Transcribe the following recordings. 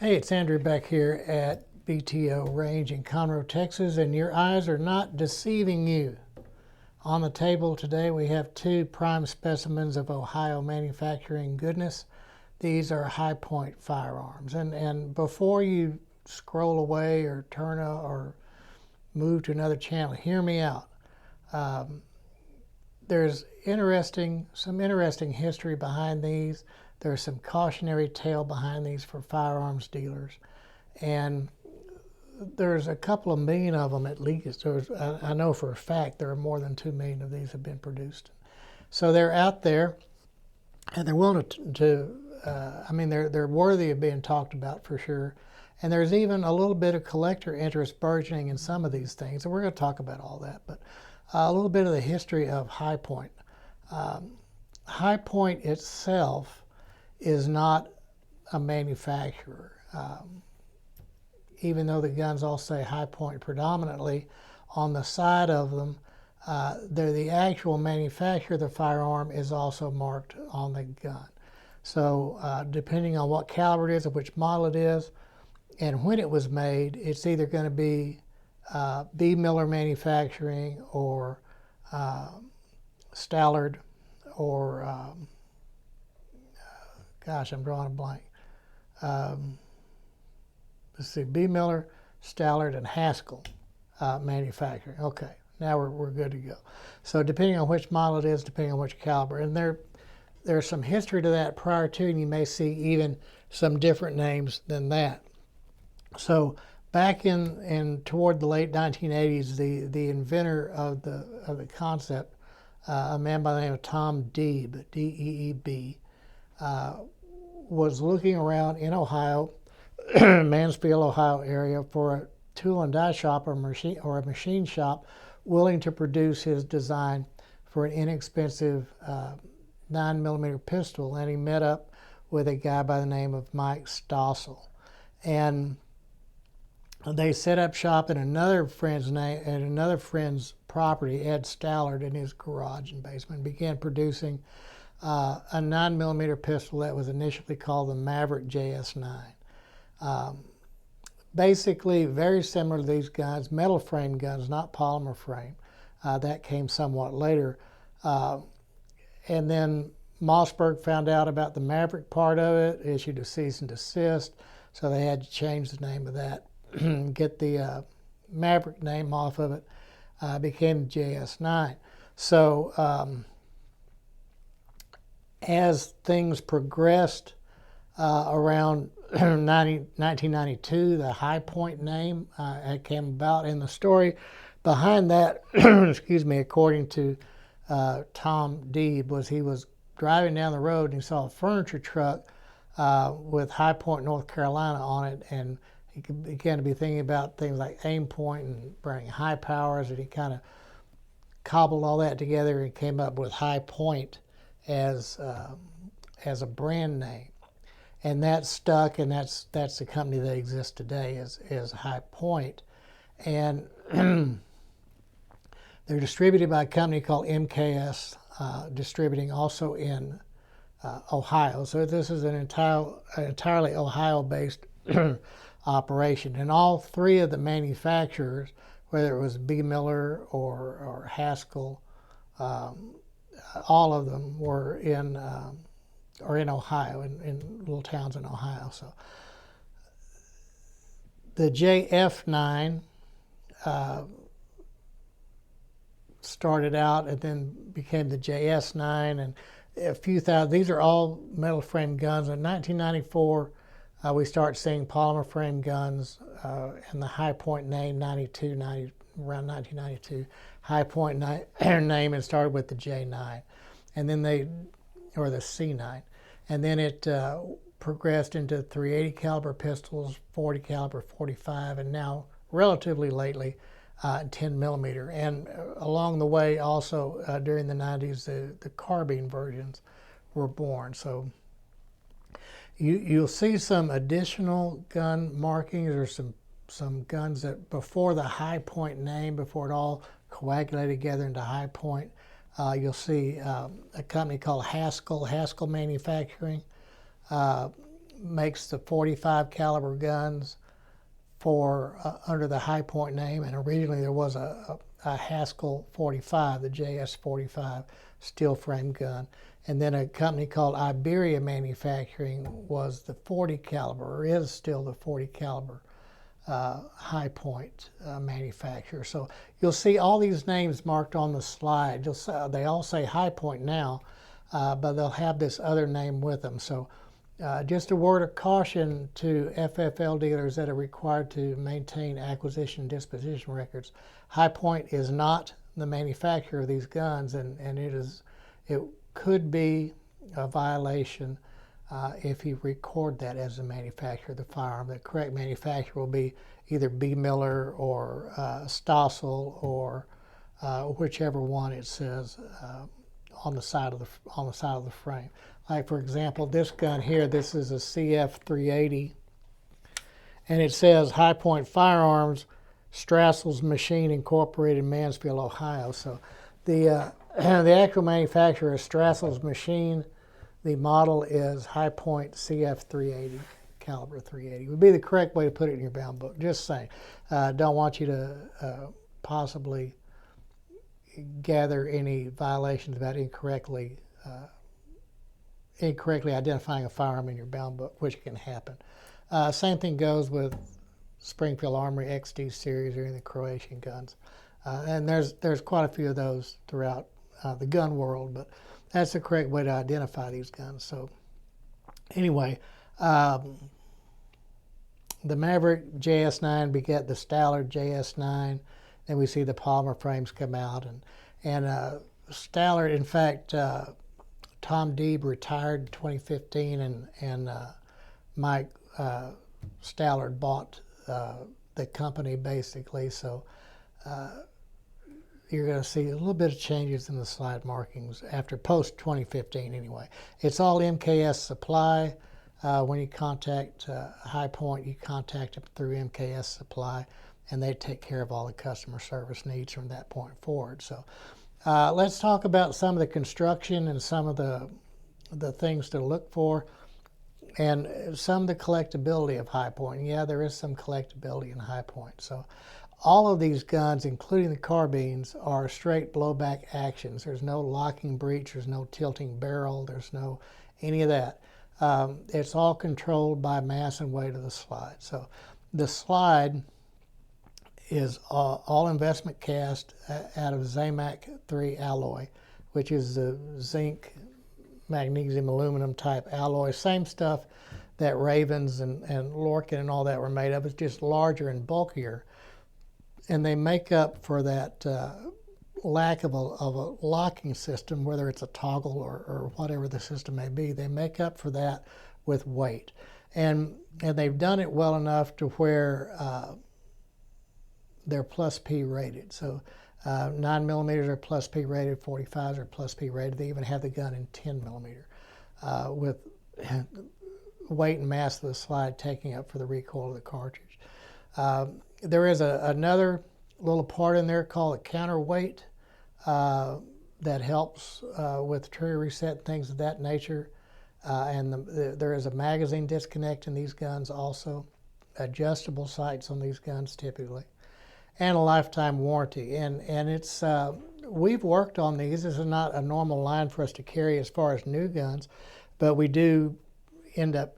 Hey, it's Andrew back here at BTORange in Conroe, Texas, and your eyes are not deceiving you. On the table today we have two prime specimens of Ohio manufacturing goodness. These are Hi-Point firearms. And before you scroll away or or move to another channel, hear me out. There's some interesting history behind these. There's some cautionary tale behind these for firearms dealers. And there's a couple of million of them at least. I know for a fact there are more than 2 million of these have been produced. So they're out there, and they're willing they're worthy of being talked about for sure. And there's even a little bit of collector interest burgeoning in some of these things. And we're going to talk about all that. But a little bit of the history of Hi-Point. Hi-Point itself is not a manufacturer. Even though the guns all say Hi-Point predominantly, on the side of them, they're the actual manufacturer of the firearm is also marked on the gun. So depending on what caliber it is, or which model it is, and when it was made, it's either going to be B. Miller Manufacturing or Stallard or, gosh, I'm drawing a blank. Let's see, B. Miller, Stallard, and Haskell Manufacturing. Okay, now we're good to go. So depending on which model it is, depending on which caliber, and there's some history to that prior to, and you may see even some different names than that. So back in toward the late 1980s, the inventor of the concept, a man by the name of Tom Deeb, D-E-E-B, was looking around in Ohio, Mansfield, Ohio area for a tool and die shop or a machine shop willing to produce his design for an inexpensive 9mm pistol, and he met up with a guy by the name of Mike Stossel, and they set up shop in another friend's property, Ed Stallard, in his garage and basement, and began producing a 9mm pistol that was initially called the Maverick JS9. Basically very similar to these guns, metal frame guns, not polymer frame. That came somewhat later. And then Mossberg found out about the Maverick part of it, issued a cease and desist, so they had to change the name of that, get the Maverick name off of it, became the JS9. So as things progressed around 1992, the Hi-Point name came about, and the story behind that, excuse me, according to Tom Deeb, was he was driving down the road and he saw a furniture truck with Hi-Point, North Carolina on it, and he began to be thinking about things like aim point and bringing high powers, and he kind of cobbled all that together and came up with Hi-Point as a brand name. And that stuck, and that's the company that exists today is Hi-Point. And they're distributed by a company called MKS Distributing, also in Ohio. So this is an entirely Ohio-based operation. And all three of the manufacturers, whether it was B. Miller or Haskell, all of them were in Ohio, in little towns in Ohio. So the JF9 started out and then became the JS9, and a few thousand. These are all metal frame guns. In 1994, we start seeing polymer frame guns, and the Hi-Point name around 1992. Hi-Point name, and started with the J9, and then or the C9, and then it progressed into 380 caliber pistols, 40 caliber, 45, and now relatively lately 10mm. And along the way, also during the 90s, the carbine versions were born. So you'll see some additional gun markings, or some guns that before the Hi-Point name, before it all coagulated together into Hi-Point. You'll see a company called Haskell Manufacturing, makes the 45 caliber guns for under the High Point name, and originally there was a Haskell 45, the JS45 steel frame gun, and then a company called Iberia Manufacturing was the 40 caliber, or is still the 40 caliber High Point manufacturer. So you'll see all these names marked on the slide. They all say High Point now, but they'll have this other name with them. So just a word of caution to FFL dealers that are required to maintain acquisition and disposition records. High Point is not the manufacturer of these guns, and it could be a violation if you record that as the manufacturer of the firearm. The correct manufacturer will be either B. Miller or Stossel, or whichever one it says on the side of the frame. Like, for example, this gun here, this is a CF380, and it says High Point Firearms, Strassel's Machine Incorporated, Mansfield, Ohio. So the actual manufacturer is Strassel's Machine. The model is High Point CF380, caliber 380. Would be the correct way to put it in your bound book. Just saying. Don't want you to possibly gather any violations about incorrectly identifying a firearm in your bound book, which can happen. Same thing goes with Springfield Armory XD series or any of the Croatian guns. And there's quite a few of those throughout the gun world, but that's the correct way to identify these guns. So anyway, the Maverick JS9 begat the Stallard JS9. Then we see the polymer frames come out, and Stallard, in fact, Tom Deeb retired in 2015, and Mike Stallard bought the company basically. So you're going to see a little bit of changes in the slide markings after post 2015 anyway. It's all MKS Supply. When you contact High Point, you contact them through MKS Supply, and they take care of all the customer service needs from that point forward. So let's talk about some of the construction and some of the things to look for, and some of the collectability of High Point. Yeah, there is some collectability in High Point. So all of these guns, including the carbines, are straight blowback actions. There's no locking breech, there's no tilting barrel, there's no any of that. It's all controlled by mass and weight of the slide. So the slide is all investment cast out of Zamac 3 alloy, which is the zinc, magnesium, aluminum type alloy. Same stuff that Ravens and Lorcan and all that were made of. It's just larger and bulkier. And they make up for that lack of a locking system, whether it's a toggle or whatever the system may be. They make up for that with weight. And they've done it well enough to where they're plus P rated. So 9mm are plus P rated, 45s are plus P rated. They even have the gun in 10mm with weight and mass of the slide taking up for the recoil of the cartridge. There is another little part in there called a counterweight that helps with trigger reset, things of that nature. And there is a magazine disconnect in these guns also, adjustable sights on these guns typically, and a lifetime warranty. And it's we've worked on these. This is not a normal line for us to carry as far as new guns, but we do end up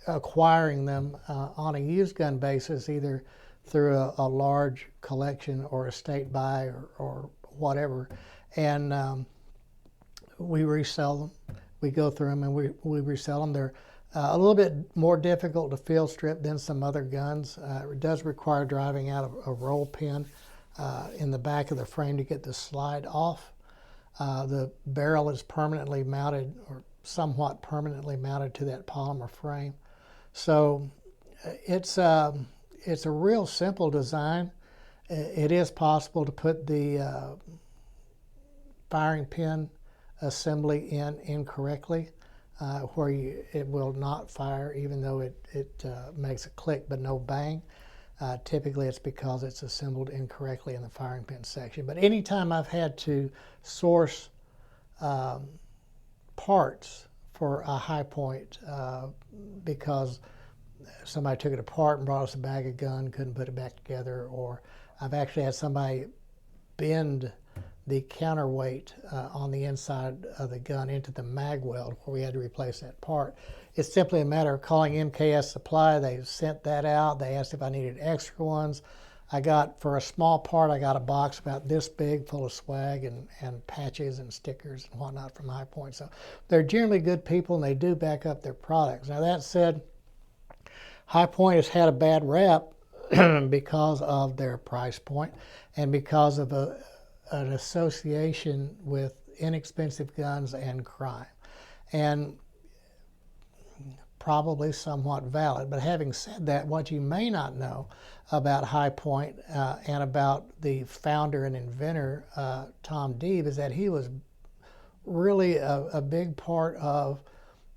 acquiring them on a used gun basis, either through a large collection or a state buy or whatever, and we resell them. We go through them and we resell them. They're a little bit more difficult to field strip than some other guns. It does require driving out a roll pin in the back of the frame to get the slide off. The barrel is permanently mounted, or somewhat permanently mounted, to that polymer frame. So it's a real simple design. It is possible to put the firing pin assembly in incorrectly, where it will not fire even though it makes a click but no bang. Typically it's because it's assembled incorrectly in the firing pin section. But anytime I've had to source parts for a high point because somebody took it apart and brought us a bag of gun, couldn't put it back together, or I've actually had somebody bend the counterweight on the inside of the gun into the mag weld where we had to replace that part. It's simply a matter of calling MKS Supply. They sent that out. They asked if I needed extra ones. I got, for a small part, I got a box about this big full of swag and patches and stickers and whatnot from High Point. So they're generally good people and they do back up their products. Now that said, High Point has had a bad rap because of their price point and because of an association with inexpensive guns and crime. And probably somewhat valid. But having said that, what you may not know about High Point and about the founder and inventor, Tom Deeb, is that he was really a big part of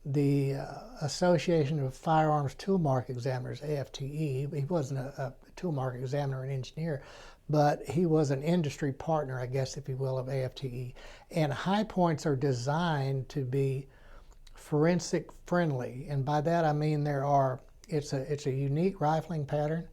the Association of Firearms Tool Mark Examiners, AFTE. He wasn't a tool mark examiner or an engineer, but he was an industry partner, I guess, if you will, of AFTE. And High Points are designed to be forensic friendly, and by that I mean it's a unique rifling pattern,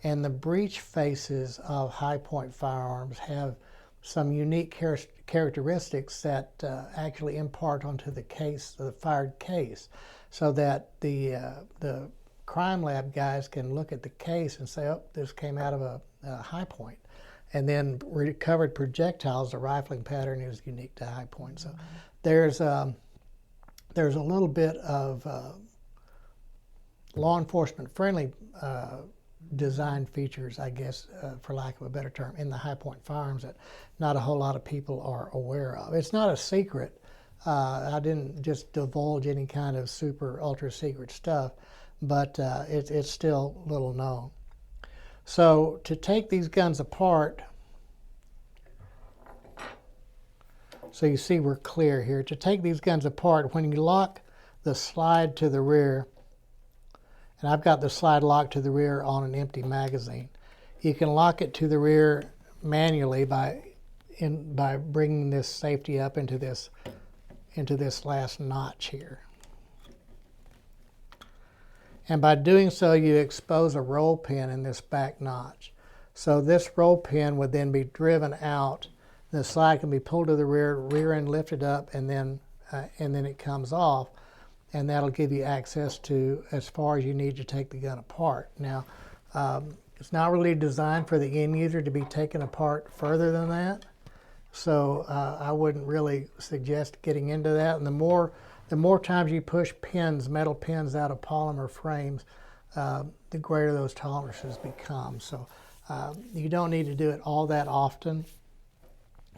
and the breech faces of High Point firearms have some unique characteristics that actually impart onto the case, the fired case, so that the crime lab guys can look at the case and say, oh, this came out of a High Point. And then recovered projectiles, the rifling pattern is unique to High Point. So there's a little bit of law enforcement friendly design features, I guess, for lack of a better term, in the High Point firearms that not a whole lot of people are aware of. It's not a secret. I didn't just divulge any kind of super ultra secret stuff, but it's still little known. So to take these guns apart, so you see we're clear here. To take these guns apart, when you lock the slide to the rear, and I've got the slide locked to the rear on an empty magazine, you can lock it to the rear manually by bringing this safety up into this last notch here. And by doing so, you expose a roll pin in this back notch. So this roll pin would then be driven out. The slide can be pulled to the rear end lifted up, and then it comes off, and that'll give you access to as far as you need to take the gun apart. Now, it's not really designed for the end user to be taken apart further than that, so I wouldn't really suggest getting into that. And the more times you push pins, metal pins out of polymer frames, the greater those tolerances become. So you don't need to do it all that often.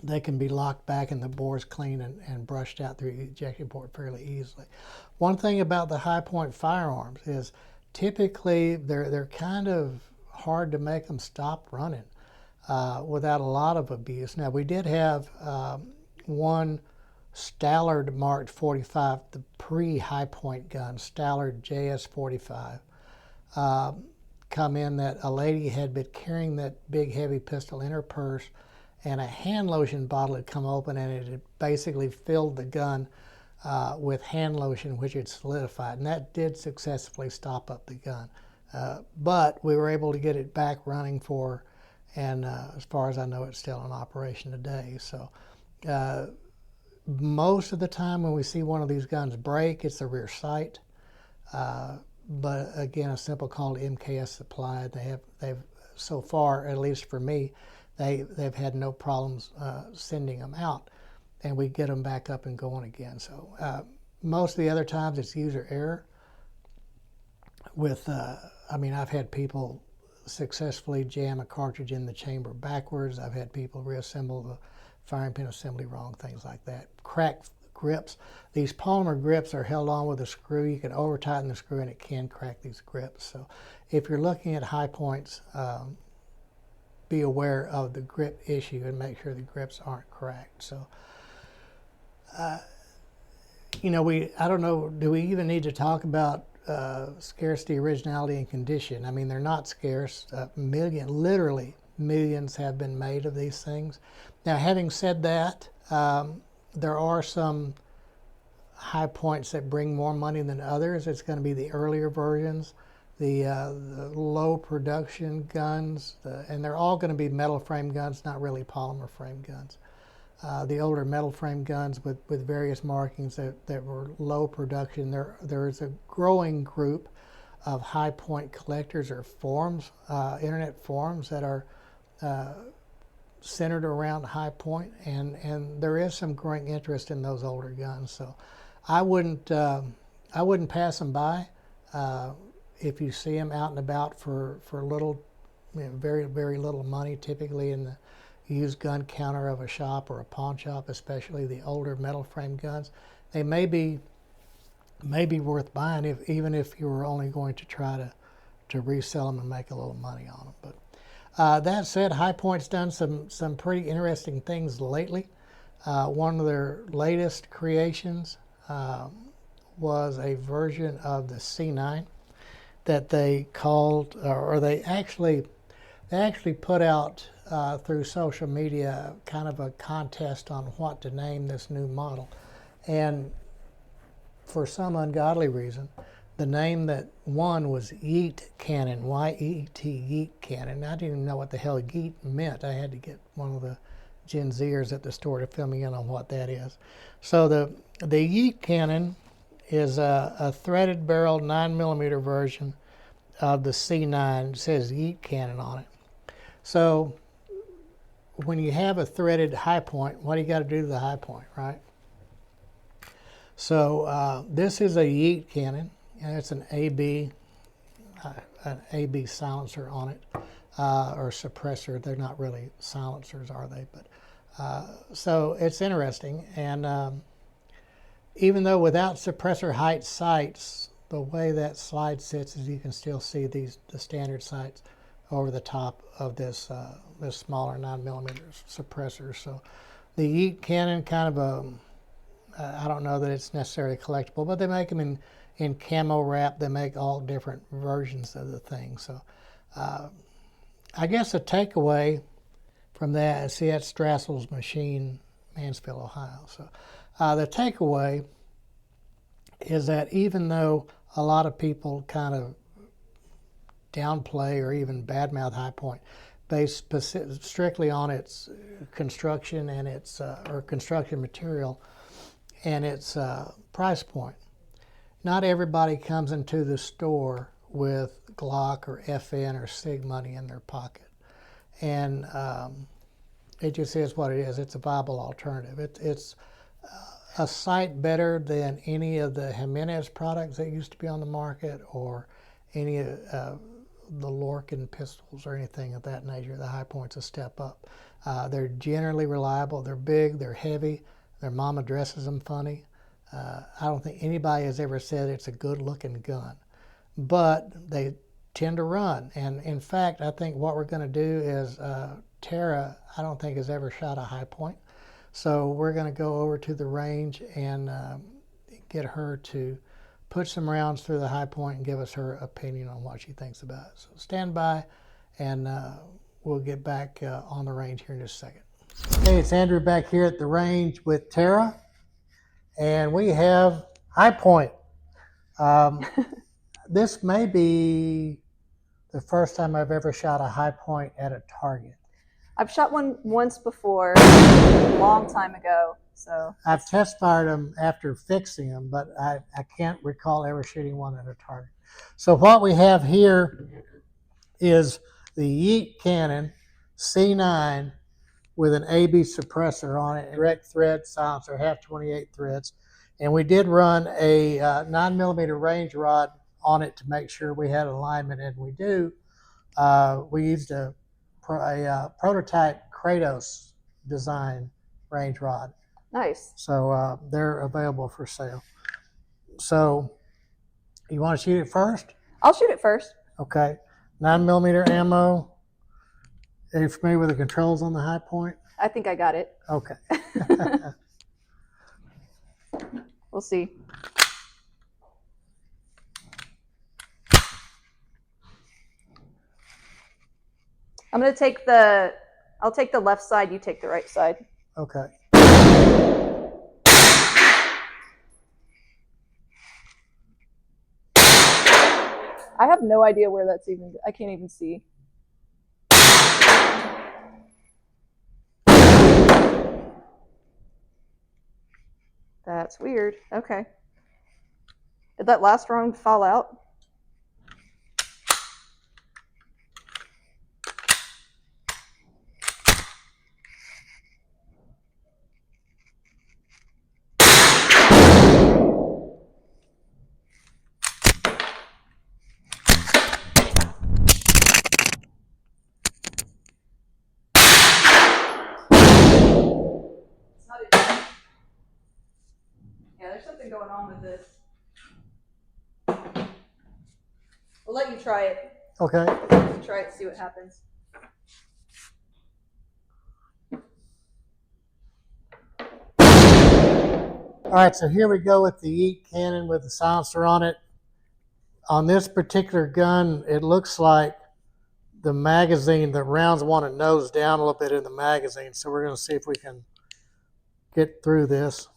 They can be locked back and the bore's clean and brushed out through the ejection port fairly easily. One thing about the High Point firearms is typically they're kind of hard to make them stop running without a lot of abuse. Now, we did have one Stallard marked 45, the pre-High Point gun, Stallard JS45, come in that a lady had been carrying that big heavy pistol in her purse, and a hand lotion bottle had come open, and it had basically filled the gun with hand lotion, which had solidified, and that did successfully stop up the gun. But we were able to get it back running and as far as I know, it's still in operation today. So most of the time when we see one of these guns break, it's the rear sight. But again, a simple call to MKS Supply. They've so far, at least for me, they've had no problems sending them out, and we get them back up and going again. So most of the other times it's user error. I mean, I've had people successfully jam a cartridge in the chamber backwards. I've had people reassemble the firing pin assembly wrong, things like that. Crack grips. These polymer grips are held on with a screw. You can over tighten the screw and it can crack these grips. So if you're looking at High Points, be aware of the grip issue and make sure the grips aren't cracked. So, you know, I don't know, do we even need to talk about scarcity, originality, and condition? I mean, they're not scarce. Literally millions have been made of these things. Now, having said that, there are some high points that bring more money than others. It's going to be the earlier versions, the low production guns, and they're all going to be metal frame guns, not really polymer frame guns. The older metal frame guns with various markings that were low production. There is a growing group of high point collectors or forums, internet forums that are centered around high point, and there is some growing interest in those older guns. So I wouldn't pass them by if you see them out and about for little, very little money, typically in the used gun counter of a shop or a pawn shop, especially the older metal frame guns. They may be worth buying even if you were only going to try to resell them and make a little money on them. But that said, High Point's done some pretty interesting things lately. One of their latest creations was a version of the C9 that they called, or they actually put out through social media kind of a contest on what to name this new model. And for some ungodly reason, the name that won was Yeet Cannon, Y-E-E-T, Yeet Cannon. I didn't even know what the hell Yeet meant. I had to get one of the Gen Zers at the store to fill me in on what that is. So the Yeet Cannon is a threaded barrel 9mm version of the C9. It says Yeet Cannon on it. So when you have a threaded high point, what do you got to do to the high point, right? So this is a Yeet Cannon, and it's an AB silencer on it, or suppressor. They're not really silencers, are they? But so it's interesting, and even though without suppressor height sights, the way that slide sits is you can still see the standard sights over the top of this smaller 9mm suppressor. So the Yeet Cannon, kind of I don't know that it's necessarily collectible, but they make them in camo wrap. They make all different versions of the thing. So I guess a takeaway from that is, see, that's Strassel's Machine, Mansfield, Ohio. So the takeaway is that even though a lot of people kind of downplay or even badmouth High Point based strictly on its construction and its or construction material and its price point, not everybody comes into the store with Glock or FN or SIG money in their pocket, and it just is what it is. It's a viable alternative. It's a sight better than any of the Jimenez products that used to be on the market, or any of the Lorcan pistols or anything of that nature. The High Point's a step up. They're generally reliable. They're big. They're heavy. Their mama dresses them funny. I don't think anybody has ever said it's a good-looking gun, but they tend to run. And in fact, I think what we're going to do is Tara, I don't think, has ever shot a High Point. So we're going to go over to the range and get her to put some rounds through the High Point and give us her opinion on what she thinks about it. So stand by, and we'll get back on the range here in just a second. Hey, it's Andrew back here at the range with Tara, and we have High Point. This may be the first time I've ever shot a High Point at a target. I've shot one once before, a long time ago. So I've test fired them after fixing them, but I can't recall ever shooting one at a target. So what we have here is the Yeet Cannon C9 with an AB suppressor on it, direct thread silencer, half 28 threads. And we did run a 9mm range rod on it to make sure we had alignment, and we do. We used a prototype Kratos design range rod. nice. So they're available for sale. So you want to shoot it first? I'll shoot it first. Okay. 9mm ammo. Are you familiar with the controls on the High Point? I think I got it. Okay. We'll see. I'm going to take I'll take the left side, you take the right side. Okay. no idea where that's even. I can't even see. That's weird. Okay. Did that last round fall out? Yeah, there's something going on with this. We'll let you try it. Okay. Try it, see what happens. All right, so here we go with the Yeet Cannon with the silencer on it. On this particular gun, it looks like the magazine, the rounds want to nose down a little bit in the magazine, so we're going to see if we can get through this.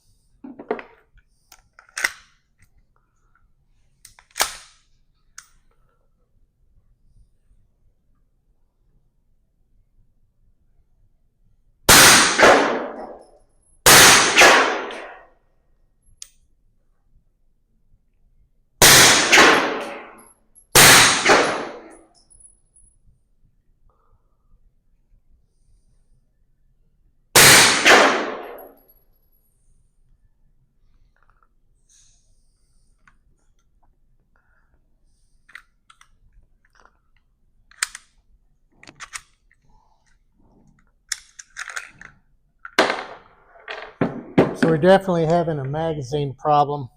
So we're definitely having a magazine problem.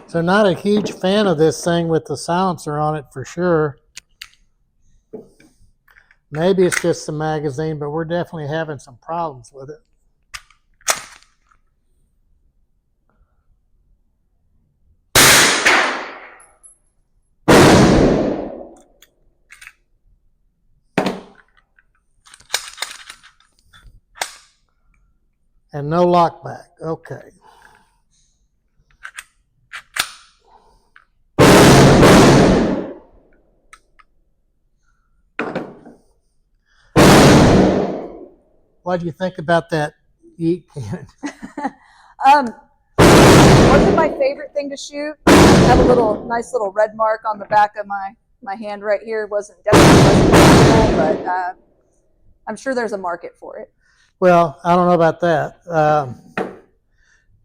So not a huge fan of this thing with the silencer on it for sure. Maybe it's just the magazine, but we're definitely having some problems with it. And no lockback. Okay. What do you think about that Yeet Cannon? Wasn't my favorite thing to shoot. I have a nice little red mark on the back of my hand right here. Definitely wasn't comfortable, but I'm sure there's a market for it. Well, I don't know about that.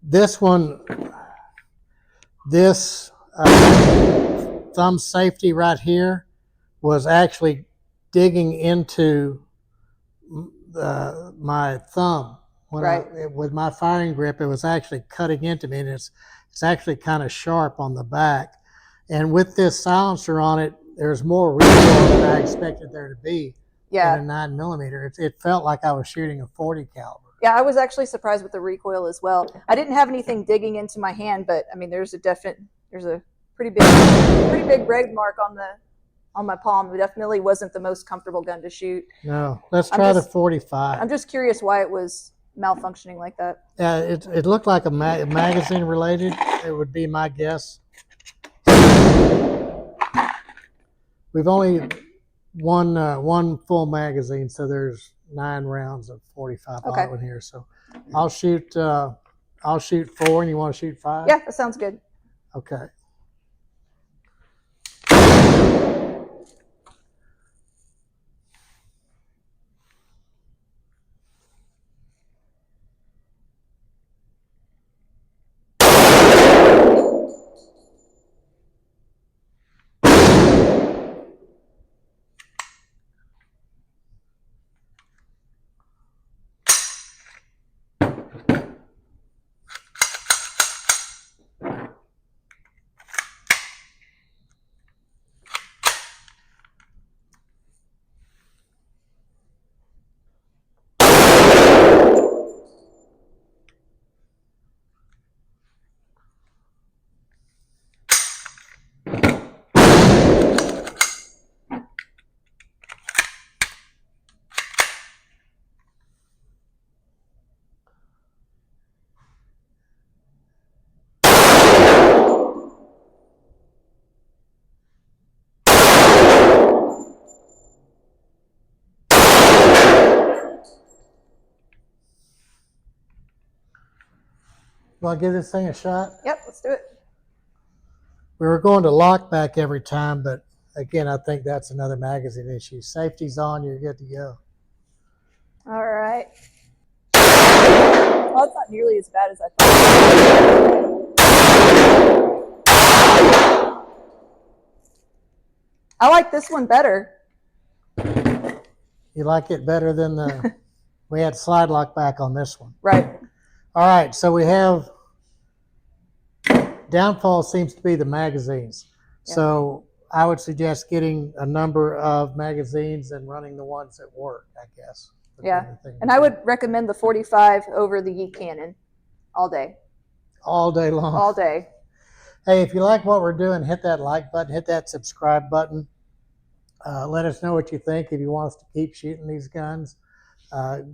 This one, this thumb safety right here was actually digging into my thumb. With my firing grip, it was actually cutting into me, and it's actually kind of sharp on the back. And with this silencer on it, there's more recoil than I expected there to be. Yeah. In a 9mm. It felt like I was shooting a 40 caliber. Yeah, I was actually surprised with the recoil as well. I didn't have anything digging into my hand, but I mean, there's a pretty big red mark on my palm. It definitely wasn't the most comfortable gun to shoot. No, let's try the 45. I'm just curious why it was malfunctioning like that. Yeah, it looked like a magazine related. It would be my guess. We've only one full magazine, so there's 9 rounds of 45 auto in here. So I'll shoot 4, and you want to shoot 5? Yeah, that sounds good. Okay. Want to give this thing a shot? Yep, let's do it. We were going to lock back every time, but again, I think that's another magazine issue. Safety's on, you're good to go. All right. Well, it's not nearly as bad as I thought. I like this one better. You like it better than the, we had slide lock back on this one. Right. All right, so we have, downfall seems to be the magazines. Yeah. So I would suggest getting a number of magazines and running the ones that work, I guess. Yeah, and I would recommend the 45 over the Yeet Cannon all day. All day long. All day. Hey, if you like what we're doing, hit that like button, hit that subscribe button. Let us know what you think. If you want us to keep shooting these guns,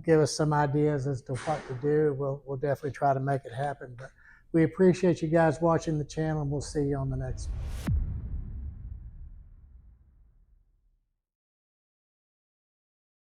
give us some ideas as to what to do. We'll definitely try to make it happen. But we appreciate you guys watching the channel, and we'll see you on the next one.